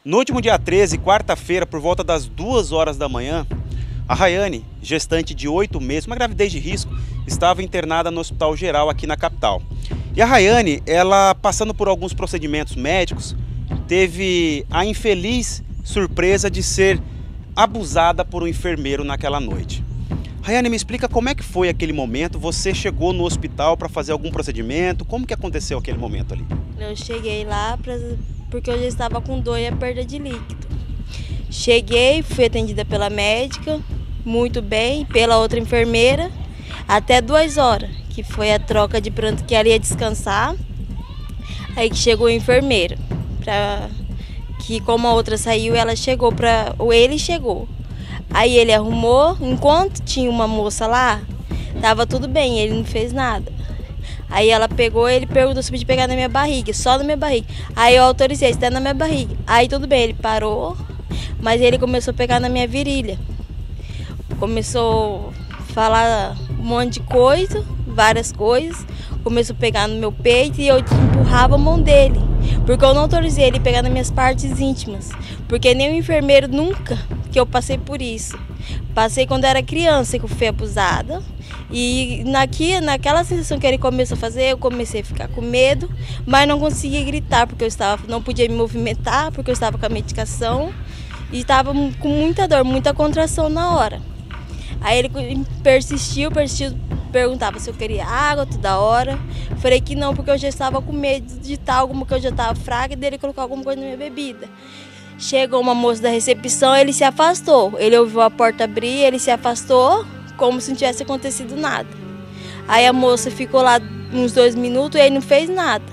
No último dia 13, quarta-feira, por volta das 2 horas da manhã, a Rayane, gestante de 8 meses, uma gravidez de risco, estava internada no Hospital Geral aqui na capital. E a Rayane, ela passando por alguns procedimentos médicos, teve a infeliz surpresa de ser abusada por um enfermeiro naquela noite. Rayane, me explica como é que foi aquele momento, você chegou no hospital para fazer algum procedimento, como que aconteceu aquele momento ali? Eu cheguei lá porque eu já estava com dor e a perda de líquido. Cheguei, fui atendida pela médica, muito bem, pela outra enfermeira, até 2 horas, que foi a troca de pranto que ela ia descansar. Aí que chegou a enfermeira, que como a outra saiu, ele chegou. Aí ele arrumou, enquanto tinha uma moça lá, tava tudo bem, ele não fez nada. Aí ela pegou, ele perguntou se podia pegar na minha barriga, só na minha barriga. Aí eu autorizei, está na minha barriga. Aí tudo bem, ele parou, mas ele começou a pegar na minha virilha. Começou a falar um monte de coisa, várias coisas. Começou a pegar no meu peito e eu empurrava a mão dele. Porque eu não autorizei ele pegar nas minhas partes íntimas. Porque nem o enfermeiro nunca que eu passei por isso. Passei quando era criança que eu fui abusada. E naquela sensação que ele começou a fazer, eu comecei a ficar com medo. Mas não conseguia gritar porque não podia me movimentar, porque eu estava com a medicação. E estava com muita dor, muita contração na hora. Aí ele persistiu, perguntava se eu queria água toda hora. Falei que não, porque eu já estava com medo de tal, alguma que eu já estava fraca, e dele colocar alguma coisa na minha bebida. Chegou uma moça da recepção, ele se afastou. Ele ouviu a porta abrir, ele se afastou, como se não tivesse acontecido nada. Aí a moça ficou lá uns 2 minutos e ele não fez nada.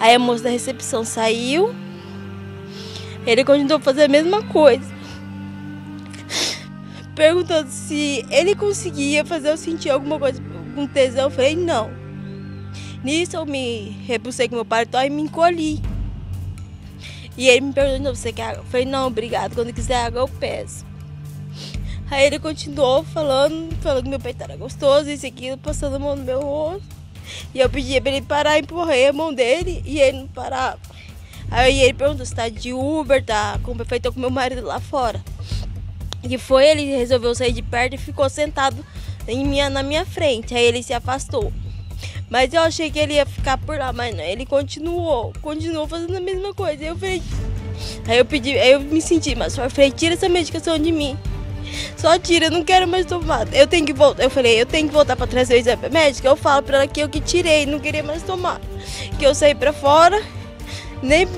Aí a moça da recepção saiu, ele continuou a fazer a mesma coisa. Perguntando se ele conseguia fazer eu sentir alguma coisa com tesão. Eu falei, não. Nisso eu me rebucei com meu paletó e me encolhi. E ele me perguntou, você quer água? Eu falei, não, obrigado, quando quiser água eu peço. Aí ele continuou falando que meu peito era gostoso, isso e aquilo, passando a mão no meu rosto. E eu pedia pra ele parar, empurrei a mão dele e ele não parava. Aí ele perguntou se tá de Uber, tá com feito com meu marido lá fora. E foi, ele resolveu sair de perto e ficou sentado na minha frente. Aí ele se afastou. Mas eu achei que ele ia ficar por lá, mas não. Ele continuou fazendo a mesma coisa. Aí eu me senti mais forte. Eu falei, tira essa medicação de mim. Só tira, eu não quero mais tomar. Eu tenho que voltar. Eu falei, eu tenho que voltar para trazer o exame médico. Eu falo para ela que eu que tirei, não queria mais tomar. Que eu saí para fora, nem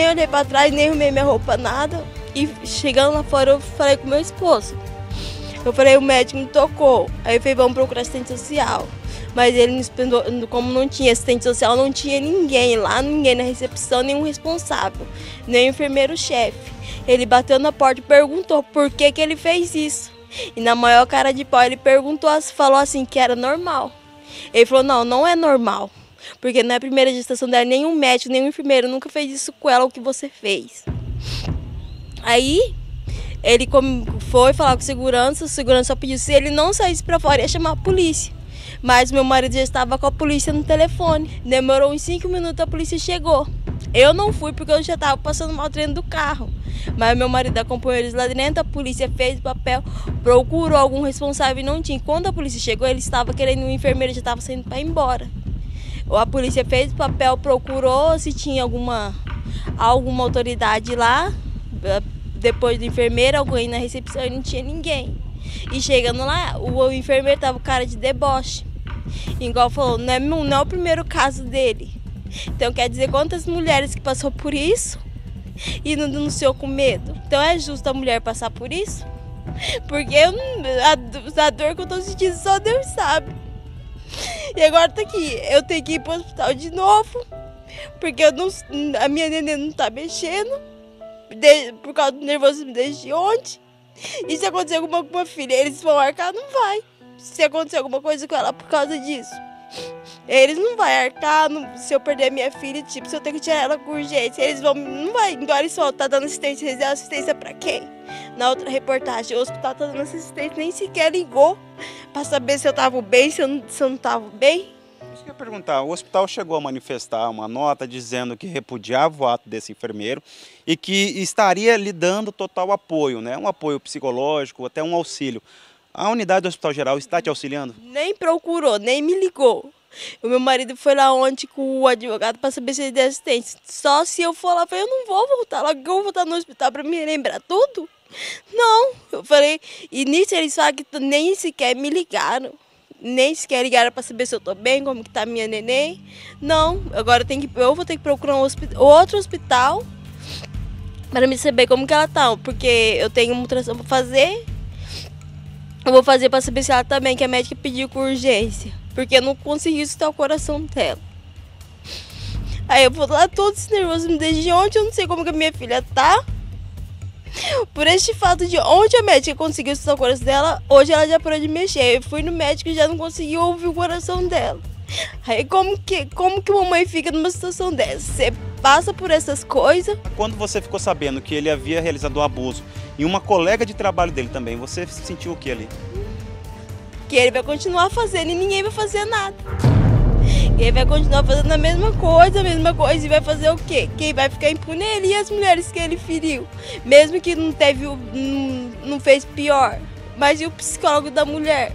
olhei para trás, nem arrumei minha roupa, nada. E chegando lá fora, eu falei com meu esposo. Eu falei, o médico me tocou. Aí eu falei, vamos procurar assistente social. Mas ele me explicou, como não tinha assistente social, não tinha ninguém lá, ninguém na recepção, nenhum responsável, nem o enfermeiro-chefe. Ele bateu na porta e perguntou por que ele fez isso. E na maior cara de pau, ele falou assim que era normal. Ele falou, não, não é normal. Porque na primeira gestação dela, nenhum médico, nenhum enfermeiro nunca fez isso com ela, o que você fez. Aí, ele foi falar com o segurança só pediu se ele não saísse para fora, ia chamar a polícia. Mas meu marido já estava com a polícia no telefone. Demorou uns 5 minutos, a polícia chegou. Eu não fui porque eu já estava passando mal dentro do carro. Mas meu marido acompanhou eles lá dentro, a polícia fez o papel, procurou algum responsável e não tinha. Quando a polícia chegou, ele estava querendo, o enfermeiro já estava saindo para ir embora. A polícia fez o papel, procurou se tinha alguma autoridade lá. Depois do enfermeiro, alguém na recepção e não tinha ninguém. E chegando lá, o enfermeiro tava com cara de deboche. Igual falou, não é o primeiro caso dele. Então quer dizer quantas mulheres que passou por isso e não denunciou com medo. Então é justo a mulher passar por isso? Porque a dor que eu tô sentindo só Deus sabe. E agora tá aqui, eu tenho que ir pro hospital de novo, porque a minha neném não tá mexendo. Por causa do nervosismo desde ontem. E se acontecer alguma coisa com a filha, eles vão arcar? Não vai. Se acontecer alguma coisa com ela por causa disso, eles não vão arcar. Se eu perder a minha filha, se eu tenho que tirar ela com urgência, eles não vai. Agora eles só tá dando assistência. Eles dão assistência pra quem? Na outra reportagem, o hospital tá dando assistência, nem sequer ligou pra saber se eu tava bem, se eu não tava bem. Isso que eu ia perguntar, o hospital chegou a manifestar uma nota dizendo que repudiava o ato desse enfermeiro e que estaria lhe dando total apoio, né? Um apoio psicológico, até um auxílio. A unidade do Hospital Geral está te auxiliando? Nem procurou, nem me ligou. O meu marido foi lá ontem com o advogado para saber se ele deu assistência. Só se eu for lá, eu falei, eu não vou voltar lá, que eu vou voltar no hospital para me lembrar tudo. Não, eu falei, e nisso eles falam que nem sequer me ligaram. Nem sequer ligaram para saber se eu tô bem, como que tá minha neném. Não, agora eu vou ter que procurar outro hospital para me saber como que ela tá, porque eu tenho uma ultrassom para fazer. Eu vou fazer para saber se ela tá bem, que a médica pediu com urgência, porque eu não consegui escutar o coração dela. Aí eu vou lá todo esse nervoso desde ontem, eu não sei como que a minha filha tá. Por este fato de ontem a médica conseguiu escutar o coração dela, hoje ela já parou de mexer. Eu fui no médico e já não conseguiu ouvir o coração dela. Aí como que mamãe fica numa situação dessa? Você passa por essas coisas. Quando você ficou sabendo que ele havia realizado um abuso e uma colega de trabalho dele também, você sentiu o que ali? Que ele vai continuar fazendo e ninguém vai fazer nada. Ele vai continuar fazendo a mesma coisa e vai fazer o quê? Quem vai ficar impune é ele e as mulheres que ele feriu. Mesmo que não fez pior. Mas e o psicólogo da mulher?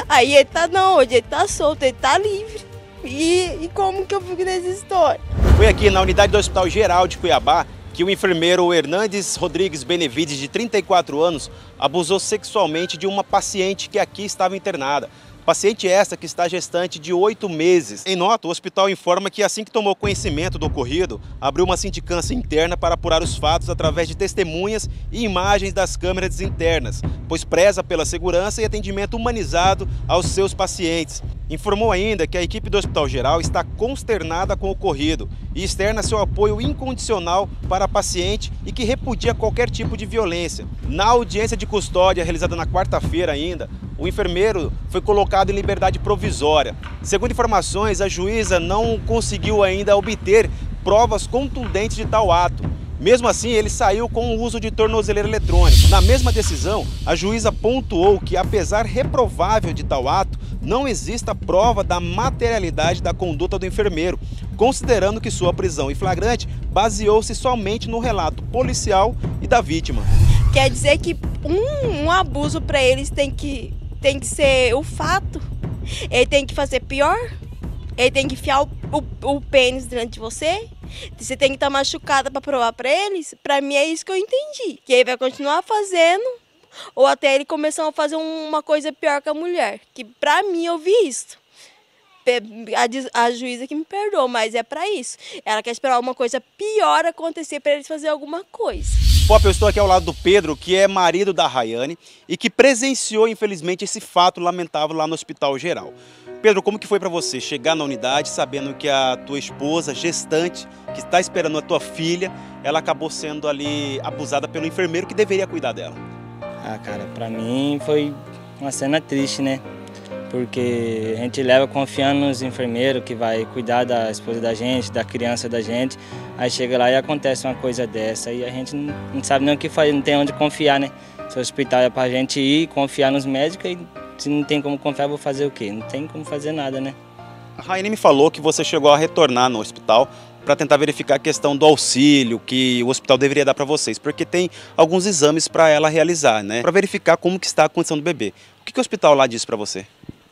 Aí ele tá hoje ele tá solto, ele tá livre. E como que eu fico nessa história? Foi aqui na unidade do Hospital Geral de Cuiabá que o enfermeiro Hernandes Rodrigues Benevides, de 34 anos, abusou sexualmente de uma paciente que aqui estava internada. Paciente esta que está gestante de 8 meses. Em nota, o hospital informa que assim que tomou conhecimento do ocorrido, abriu uma sindicância interna para apurar os fatos através de testemunhas e imagens das câmeras internas, pois preza pela segurança e atendimento humanizado aos seus pacientes. Informou ainda que a equipe do Hospital Geral está consternada com o ocorrido e externa seu apoio incondicional para a paciente e que repudia qualquer tipo de violência. Na audiência de custódia realizada na quarta-feira ainda, o enfermeiro foi colocado em liberdade provisória. Segundo informações, a juíza não conseguiu ainda obter provas contundentes de tal ato. Mesmo assim, ele saiu com o uso de tornozeleira eletrônica. Na mesma decisão, a juíza pontuou que, apesar reprovável de tal ato, não exista prova da materialidade da conduta do enfermeiro, considerando que sua prisão em flagrante baseou-se somente no relato policial e da vítima. Quer dizer que um abuso para eles tem que ser o fato? Ele tem que fazer pior? Ele tem que enfiar o pênis dentro de você? Você tem que estar machucada para provar para eles? Para mim é isso que eu entendi. Que ele vai continuar fazendo ou até ele começar a fazer uma coisa pior que a mulher. Que para mim eu vi isso. A juíza que me perdoou, mas é para isso. Ela quer esperar uma coisa pior acontecer para eles fazerem alguma coisa. Pop, eu estou aqui ao lado do Pedro, que é marido da Rayane e que presenciou, infelizmente, esse fato lamentável lá no Hospital Geral. Pedro, como que foi para você chegar na unidade sabendo que a tua esposa, gestante, que está esperando a tua filha, ela acabou sendo ali abusada pelo enfermeiro que deveria cuidar dela? Ah, cara, para mim foi uma cena triste, né? Porque a gente leva confiando nos enfermeiros que vai cuidar da esposa da gente, da criança da gente. Aí chega lá e acontece uma coisa dessa e a gente não sabe nem o que fazer, não tem onde confiar, né? Se o hospital é pra gente ir, confiar nos médicos e se não tem como confiar, vou fazer o quê? Não tem como fazer nada, né? A Rayane me falou que você chegou a retornar no hospital para tentar verificar a questão do auxílio que o hospital deveria dar para vocês, porque tem alguns exames para ela realizar, né? Para verificar como que está a condição do bebê. O que o hospital lá disse para você?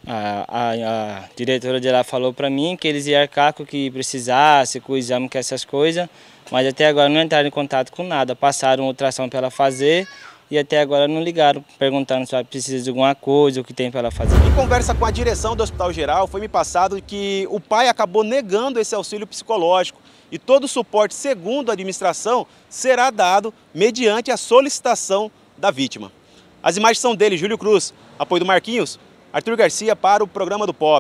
A diretora de lá falou para mim que eles iam arcar com o que precisasse, com o exame, com essas coisas, mas até agora não entraram em contato com nada. Passaram ultrassom para ela fazer e até agora não ligaram, perguntando se ela precisa de alguma coisa, o que tem para ela fazer. Em conversa com a direção do Hospital Geral, foi me passado que o pai acabou negando esse auxílio psicológico e todo o suporte, segundo a administração, será dado mediante a solicitação da vítima. As imagens são dele, Júlio Cruz, apoio do Marquinhos, Arthur Garcia para o programa do Pop.